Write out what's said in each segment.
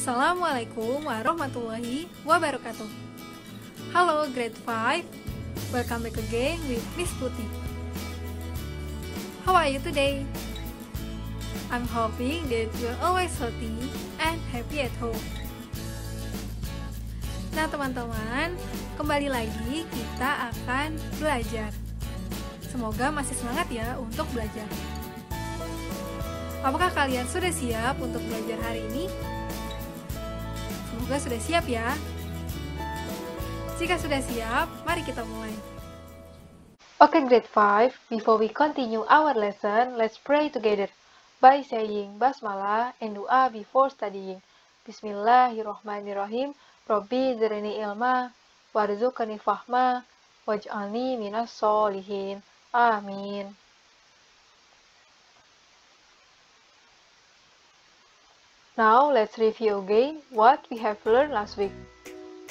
Assalamualaikum warahmatullahi wabarakatuh. Halo grade 5, welcome back again with Miss Putih. How are you today? I'm hoping that you're always healthy and happy at home. Nah teman-teman, kembali lagi kita akan belajar. Semoga masih semangat ya untuk belajar. Apakah kalian sudah siap untuk belajar hari ini? Semoga sudah siap ya. Jika sudah siap, mari kita mulai. Okay, grade 5, before we continue our lesson, let's pray together by saying basmalah and dua before studying. Bismillahirrahmanirrahim. Rabbi zidni ilma warzuqni fahma waj'alni minas sholihin. Amin. Now, let's review again what we have learned last week.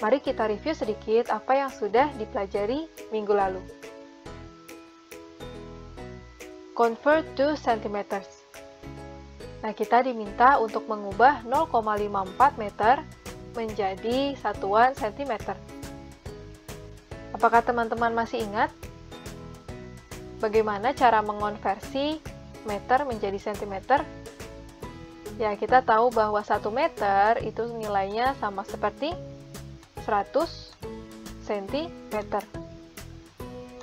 Mari kita review sedikit apa yang sudah dipelajari minggu lalu. Convert to centimeters. Nah, kita diminta untuk mengubah 0,54 meter menjadi satuan sentimeter. Apakah teman-teman masih ingat bagaimana cara mengonversi meter menjadi sentimeter? Ya, kita tahu bahwa 1 meter itu nilainya sama seperti 100 cm.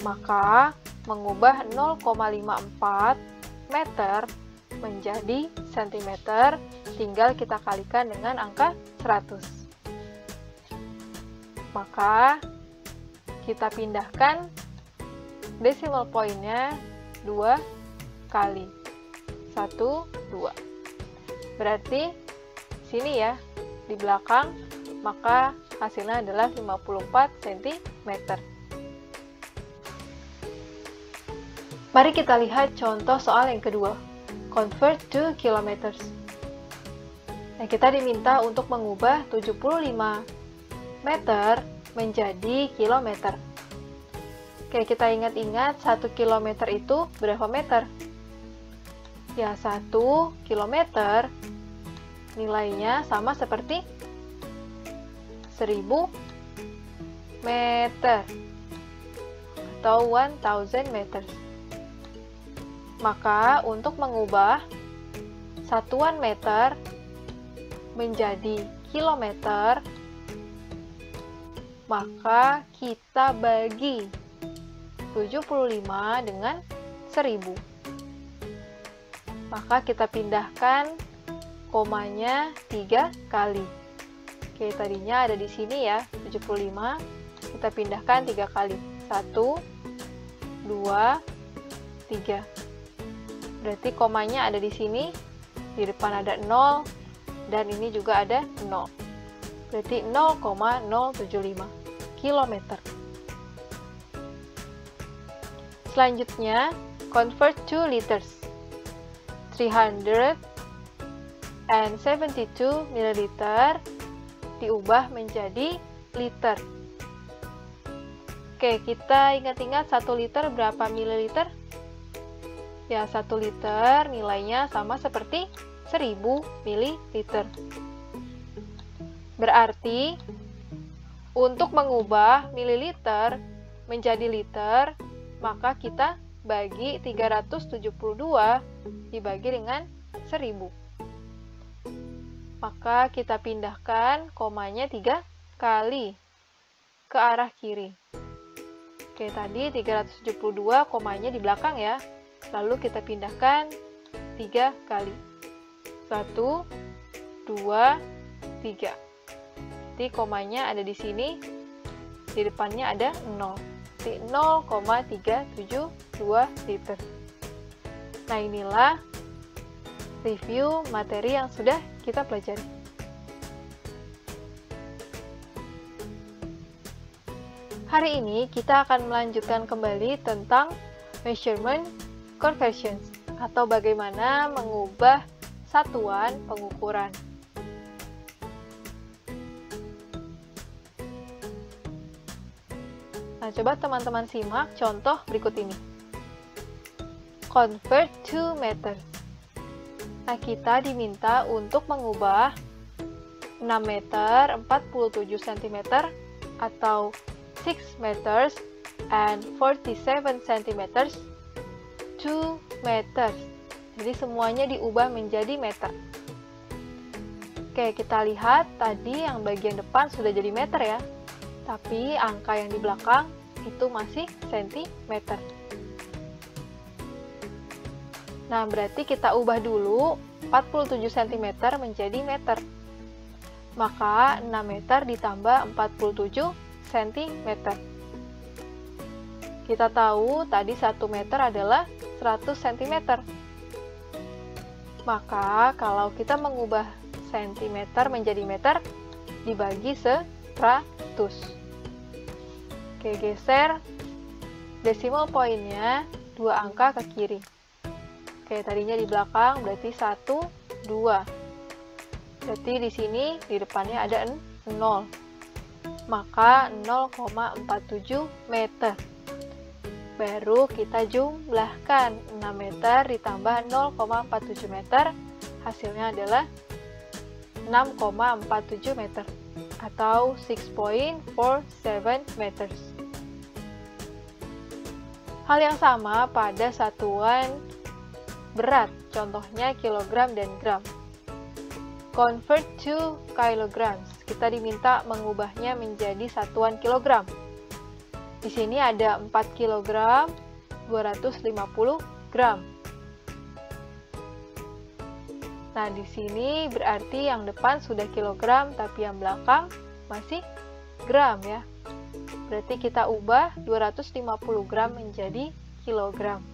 Maka, mengubah 0,54 meter menjadi cm, tinggal kita kalikan dengan angka 100. Maka, kita pindahkan decimal point-nya 2 kali. 1, 2. Berarti sini ya, di belakang, maka hasilnya adalah 54 cm. Mari kita lihat contoh soal yang kedua. Convert to kilometers. Nah, kita diminta untuk mengubah 75 meter menjadi kilometer. Oke, kita ingat-ingat 1 kilometer itu berapa meter? Ya, 1 kilometer nilainya sama seperti 1000 meter atau 1000 meter. Maka untuk mengubah satuan meter menjadi kilometer, maka kita bagi 75 dengan 1000. Maka kita pindahkan komanya 3 kali. Oke, tadinya ada di sini ya, 75. Kita pindahkan 3 kali. 1, 2, 3. Berarti komanya ada di sini. Di depan ada 0. Dan ini juga ada 0. Berarti 0,075 kilometer. Selanjutnya, convert to liters. 372 ml diubah menjadi liter. Oke, kita ingat-ingat 1 liter berapa mililiter? Ya, 1 liter nilainya sama seperti 1000 mililiter. Berarti untuk mengubah mililiter menjadi liter, maka kita bagi 372 dibagi dengan 1000. Maka kita pindahkan komanya 3 kali ke arah kiri. Oke, tadi 372 komanya di belakang ya. Lalu kita pindahkan 3 kali. 1, 2, 3. Jadi komanya ada di sini. Di depannya ada 0. 0,372 liter. Nah, inilah review materi yang sudah kita pelajari. Hari ini kita akan melanjutkan kembali tentang measurement conversions atau bagaimana mengubah satuan pengukuran. Nah, coba teman-teman simak contoh berikut ini. Convert to meter. Nah, kita diminta untuk mengubah 6 meter 47 cm atau 6 meters and 47 cm 2 meters. Jadi semuanya diubah menjadi meter. Oke, kita lihat tadi yang bagian depan sudah jadi meter ya. Tapi angka yang di belakang itu masih sentimeter. Nah, berarti kita ubah dulu 47 cm menjadi meter. Maka 6 meter ditambah 47 cm. Kita tahu tadi 1 meter adalah 100 cm. Maka kalau kita mengubah cm menjadi meter, dibagi 100. Oke, geser decimal poinnya 2 angka ke kiri. Oke, tadinya di belakang berarti 1, 2. Berarti di sini di depannya ada 0. Maka 0,47 meter. Baru kita jumlahkan 6 meter ditambah 0,47 meter. Hasilnya adalah 6,47 meter atau 6.47 meters. Hal yang sama pada satuan berat, contohnya kilogram dan gram. Convert to kilograms. Kita diminta mengubahnya menjadi satuan kilogram. Di sini ada 4 kg 250 gram. Nah, di sini berarti yang depan sudah kilogram, tapi yang belakang masih gram ya. Berarti kita ubah 250 gram menjadi kilogram.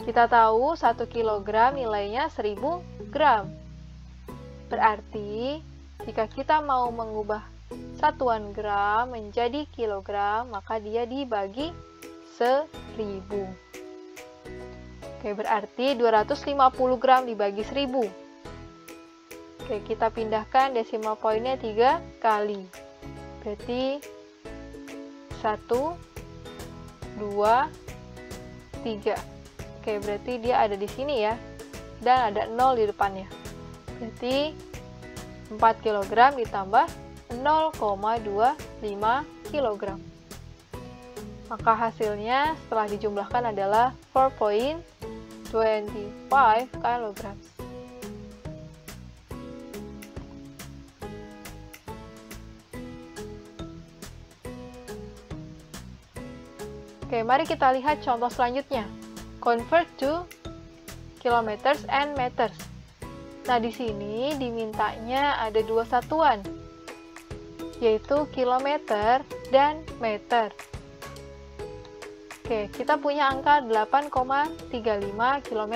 Kita tahu 1 kilogram nilainya 1000 gram. Berarti, jika kita mau mengubah satuan gram menjadi kilogram, maka dia dibagi 1000. Oke, berarti 250 gram dibagi 1000. Oke, kita pindahkan decimal poinnya 3 kali. Berarti 1, 2, 3. Oke, berarti dia ada di sini ya. Dan ada 0 di depannya. Berarti 4 kg ditambah 0,25 kg. Maka hasilnya setelah dijumlahkan adalah 4.25 kg. Oke, mari kita lihat contoh selanjutnya. Convert to kilometers and meters. Nah, di sini dimintanya ada 2 satuan, yaitu kilometer dan meter. Oke, kita punya angka 8,35 km.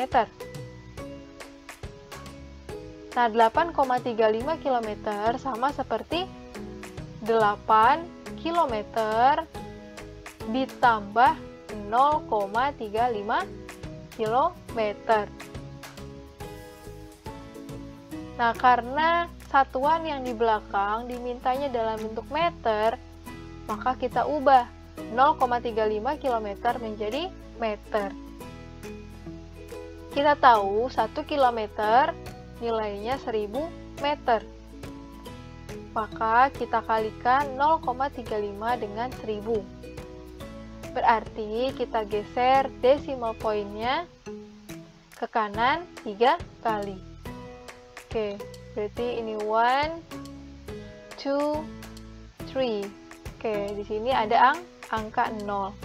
Nah, 8,35 km sama seperti 8 km ditambah 0,35 km. Nah, karena satuan yang di belakang dimintanya dalam bentuk meter, maka kita ubah 0,35 km menjadi meter. Kita tahu 1 km nilainya 1000 meter. Maka kita kalikan 0,35 dengan 1000. Berarti kita geser decimal poinnya ke kanan 3 kali. Oke, berarti ini 1, 2, 3. Oke, di sini ada angka 0.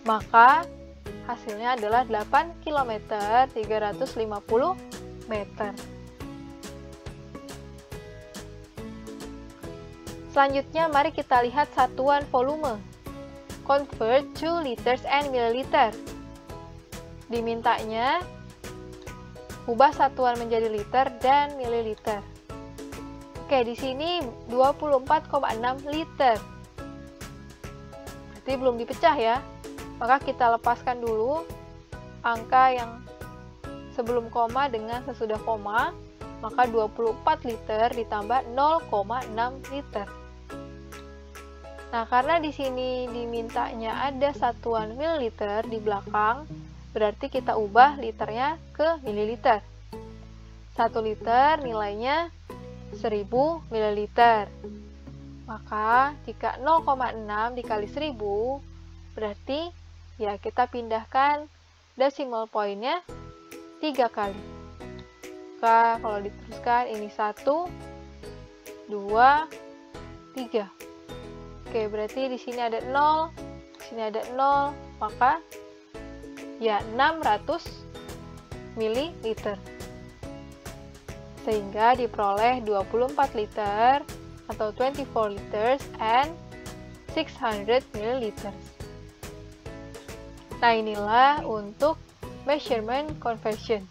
Maka hasilnya adalah 8 km 350 meter. Selanjutnya, mari kita lihat satuan volume. Convert to liters and milliliter. Dimintanya ubah satuan menjadi liter dan mililiter. Oke, di sini 24,6 liter. Berarti belum dipecah ya. Maka kita lepaskan dulu angka yang sebelum koma dengan sesudah koma. Maka 24 liter ditambah 0,6 liter. Nah, karena di sini dimintanya ada satuan mililiter di belakang, berarti kita ubah liternya ke mililiter. 1 liter nilainya 1000 ml. Maka jika 0,6 dikali 1000 berarti ya kita pindahkan decimal pointnya 3 kali. Maka kalau diteruskan ini 1, 2, 3. Oke, berarti di sini ada 0, di sini ada 0, maka ya 600 ml. Sehingga diperoleh 24 liter atau 24 liters and 600 ml. Nah, inilah untuk measurement conversion.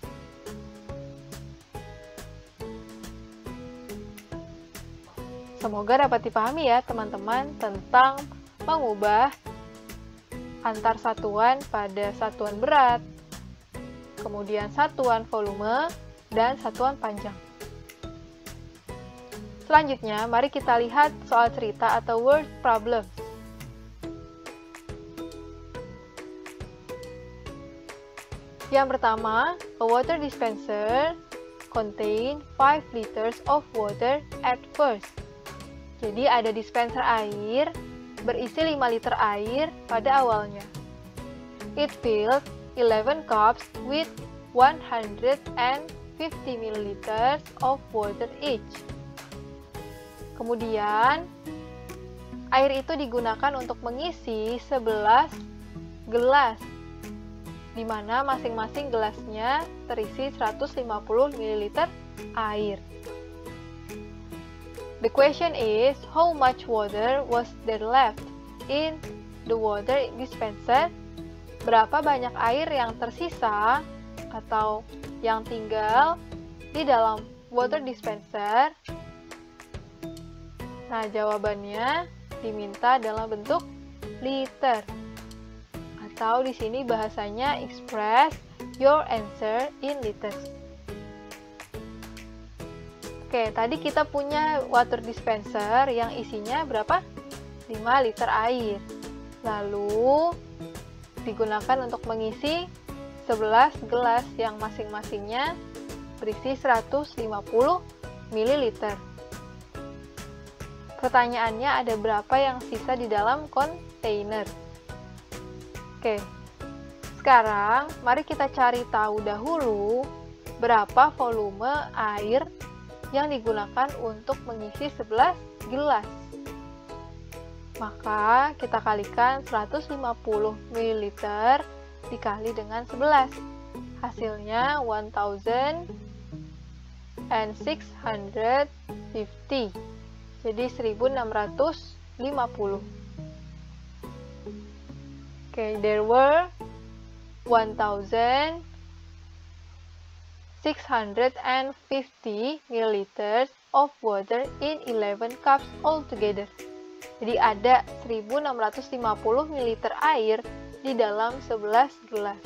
Semoga dapat dipahami ya teman-teman tentang mengubah antar satuan pada satuan berat, kemudian satuan volume, dan satuan panjang. Selanjutnya, mari kita lihat soal cerita atau word problem. Yang pertama, a water dispenser contain 5 liters of water at first. Jadi ada dispenser air berisi 5 liter air pada awalnya. It filled 11 cups with 150 ml of water each. Kemudian, air itu digunakan untuk mengisi 11 gelas, di mana masing-masing gelasnya terisi 150 ml air. The question is, how much water was there left in the water dispenser? Berapa banyak air yang tersisa atau yang tinggal di dalam water dispenser? Nah, jawabannya diminta dalam bentuk liter. Atau di sini bahasanya express your answer in liters. Oke, tadi kita punya water dispenser yang isinya berapa? 5 liter air. Lalu digunakan untuk mengisi 11 gelas yang masing-masingnya berisi 150 ml. Pertanyaannya, ada berapa yang sisa di dalam kontainer? Oke, sekarang mari kita cari tahu dahulu berapa volume air yang digunakan untuk mengisi 11 gelas. Maka kita kalikan 150 ml dikali dengan 11. Hasilnya 1650. Jadi 1650. Okay, there were 1650 milliliters of water in 11 cups altogether. Jadi ada 1650 ml air di dalam 11 gelas.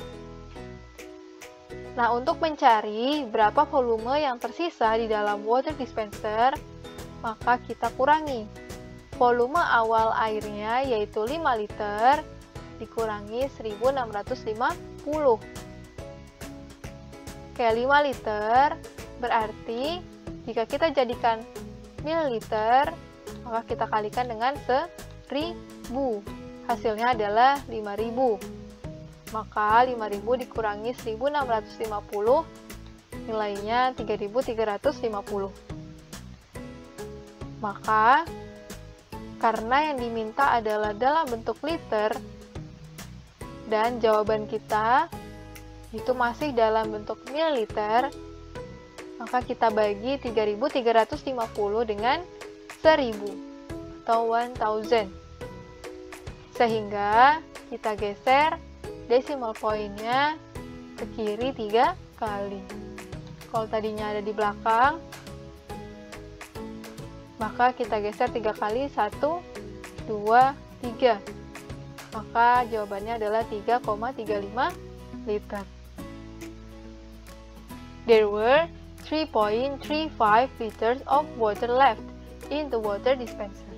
Nah, untuk mencari berapa volume yang tersisa di dalam water dispenser, maka kita kurangi volume awal airnya, yaitu 5 liter, dikurangi 1650. Oke, 5 liter berarti jika kita jadikan mililiter, maka kita kalikan dengan 1000. Hasilnya adalah 5000. Maka 5000 dikurangi 1650, nilainya 3350. Maka karena yang diminta adalah dalam bentuk liter dan jawaban kita itu masih dalam bentuk mililiter, maka kita bagi 3350 dengan 1000 atau 1000. Sehingga kita geser decimal pointnya ke kiri 3 kali. Kalau tadinya ada di belakang, maka kita geser 3 kali, 1, 2, 3. Maka jawabannya adalah 3,35 liter. There were 3.35 liters of water left in the water dispenser.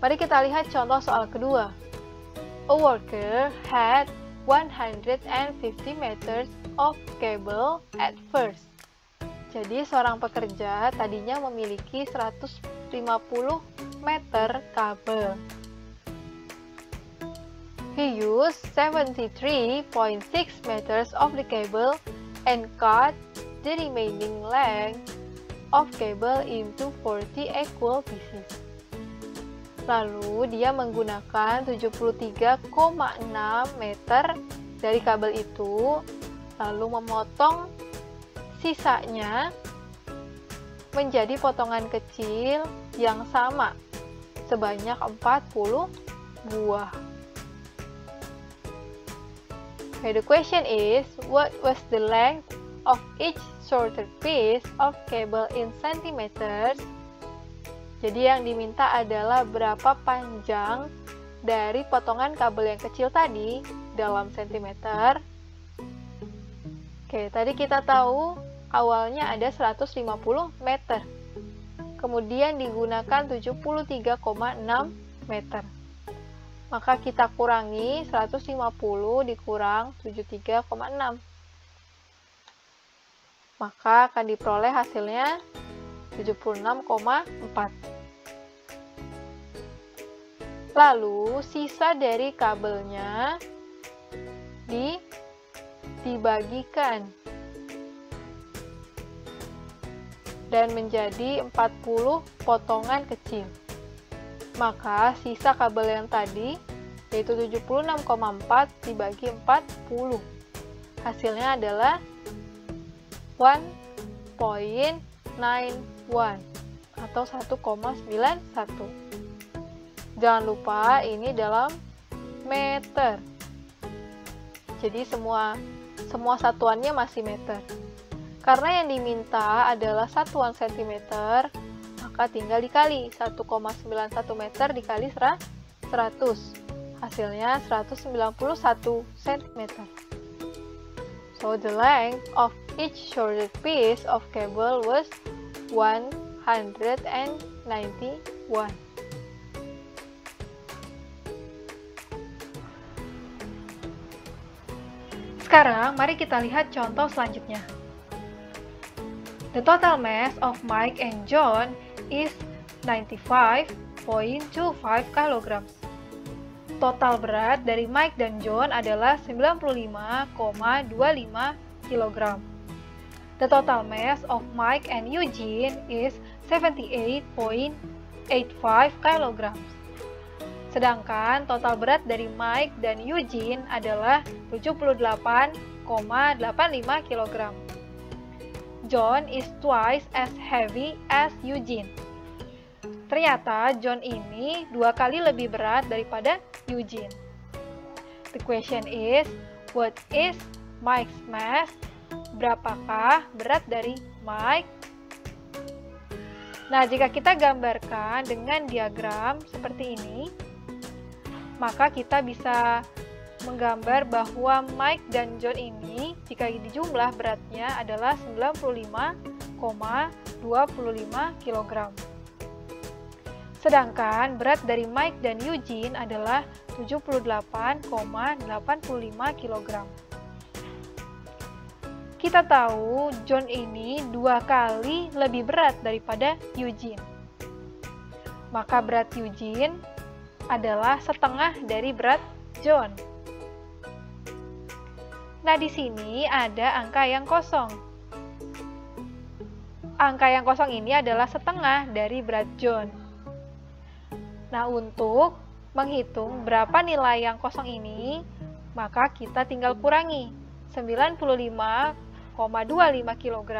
Mari kita lihat contoh soal kedua. A worker had 150 meters of cable at first. Jadi seorang pekerja tadinya memiliki 150 meter kabel. He used 73.6 meters of the cable and cut the remaining length of cable into 40 equal pieces. Lalu dia menggunakan 73,6 meter dari kabel itu, lalu memotong sisanya menjadi potongan kecil yang sama sebanyak 40 buah. Okay, the question is, what was the length of each shorter piece of cable in centimeters? Jadi yang diminta adalah berapa panjang dari potongan kabel yang kecil tadi dalam sentimeter. Oke, tadi kita tahu awalnya ada 150 meter. Kemudian digunakan 73,6 meter. Maka kita kurangi 150 dikurang 73,6. Maka akan diperoleh hasilnya 76,4. Lalu sisa dari kabelnya dibagikan dan menjadi 40 potongan kecil. Maka sisa kabel yang tadi yaitu 76,4 dibagi 40. Hasilnya adalah 1.91 atau 1,91. Jangan lupa ini dalam meter. Jadi semua satuannya masih meter. Karena yang diminta adalah satuan sentimeter, maka tinggal dikali 1,91 meter dikali 100. Hasilnya 191 cm. So the length of each shorter piece of cable was 191. Sekarang, mari kita lihat contoh selanjutnya. The total mass of Mike and John is 95.25 kg. Total berat dari Mike dan John adalah 95,25 kg. The total mass of Mike and Eugene is 78.85 kg. Sedangkan total berat dari Mike dan Eugene adalah 78,85 kg. John is twice as heavy as Eugene. Ternyata John ini 2 kali lebih berat daripada Eugene. The question is, what is Mike's mass? Berapakah berat dari Mike? Nah, jika kita gambarkan dengan diagram seperti ini, maka kita bisa menggambar bahwa Mike dan John ini jika dijumlah beratnya adalah 95,25 kg. Sedangkan berat dari Mike dan Eugene adalah 78,85 kg. Kita tahu John ini 2 kali lebih berat daripada Eugene. Maka berat Eugene adalah setengah dari berat John. Nah, di sini ada angka yang kosong. Angka yang kosong ini adalah setengah dari berat John. Nah, untuk menghitung berapa nilai yang kosong ini, maka kita tinggal kurangi 95,25 kg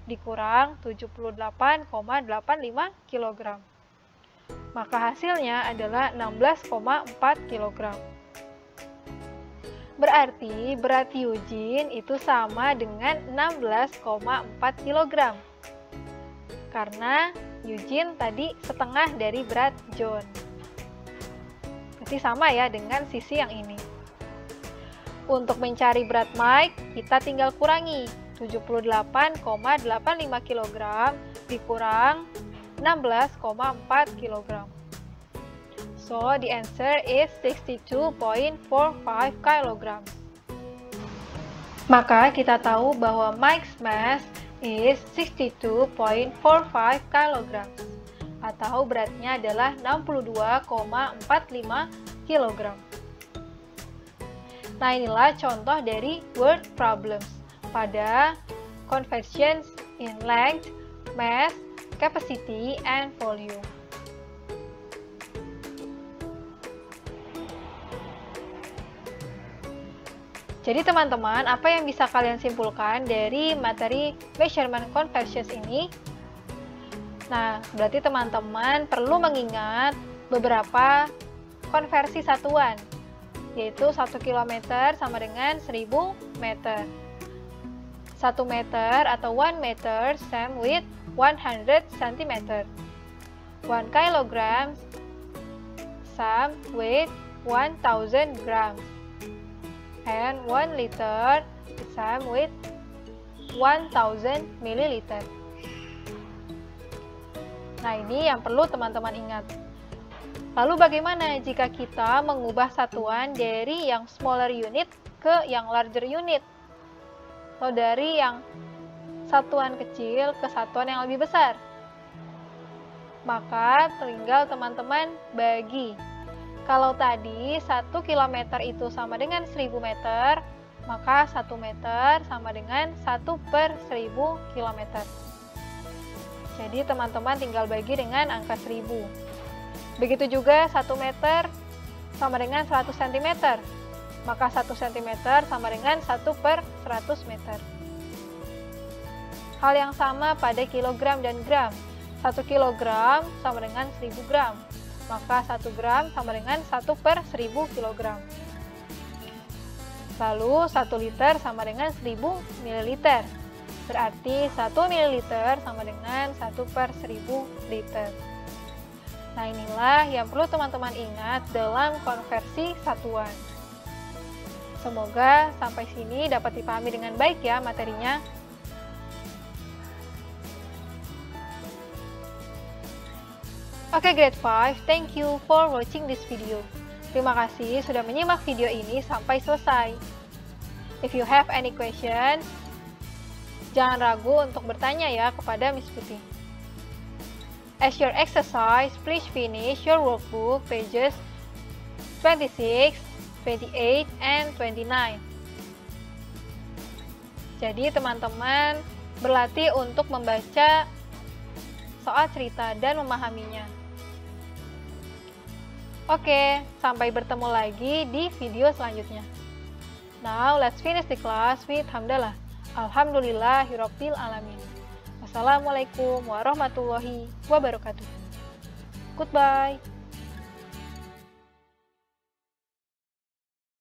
dikurang 78,85 kg. Maka hasilnya adalah 16,4 kg. Berarti berat Eugene itu sama dengan 16,4 kg. Karena Eugene tadi setengah dari berat John. Berarti sama ya dengan sisi yang ini. Untuk mencari berat Mike, kita tinggal kurangi 78,85 kg dikurang 16,4 kg. So, the answer is 62.45 kilograms. Maka kita tahu bahwa Mike's mass is 62.45 kilograms, atau beratnya adalah 62,45 kg. Nah, inilah contoh dari word problems pada conversions in length, mass, capacity, and volume. Jadi teman-teman, apa yang bisa kalian simpulkan dari materi measurement conversions ini? Nah, berarti teman-teman perlu mengingat beberapa konversi satuan, yaitu 1 km sama dengan 1000 meter. 1 meter atau 1 meter same with 100 cm. 1 kilogram same with 1000 grams. And 1 liter is same with 1000 milliliter. Nah, ini yang perlu teman-teman ingat. Lalu bagaimana jika kita mengubah satuan dari yang smaller unit ke yang larger unit? Atau dari yang satuan kecil ke satuan yang lebih besar? Maka tinggal teman-teman bagi. Kalau tadi 1 km itu sama dengan 1000 meter, maka 1 meter sama dengan 1/1000 km. Jadi teman-teman tinggal bagi dengan angka 1000. Begitu juga 1 meter sama dengan 100 cm, maka 1 cm sama dengan 1/100 meter. Hal yang sama pada kilogram dan gram. 1 kilogram sama dengan 1000 gram. Maka 1 gram sama dengan 1/1000 kg. Lalu 1 liter sama dengan 1000 ml. Berarti 1 ml sama dengan 1/1000 liter. Nah, inilah yang perlu teman-teman ingat dalam konversi satuan. Semoga sampai sini dapat dipahami dengan baik ya materinya. Oke, grade 5, thank you for watching this video. Terima kasih sudah menyimak video ini sampai selesai. If you have any questions, jangan ragu untuk bertanya ya kepada Miss Putih. As your exercise, please finish your workbook pages 26, 28, and 29. Jadi teman-teman berlatih untuk membaca soal cerita dan memahaminya. Oke, sampai bertemu lagi di video selanjutnya. Now, let's finish the class with hamdalah. Alhamdulillahirabbil alamin. Wassalamualaikum warahmatullahi wabarakatuh. Goodbye.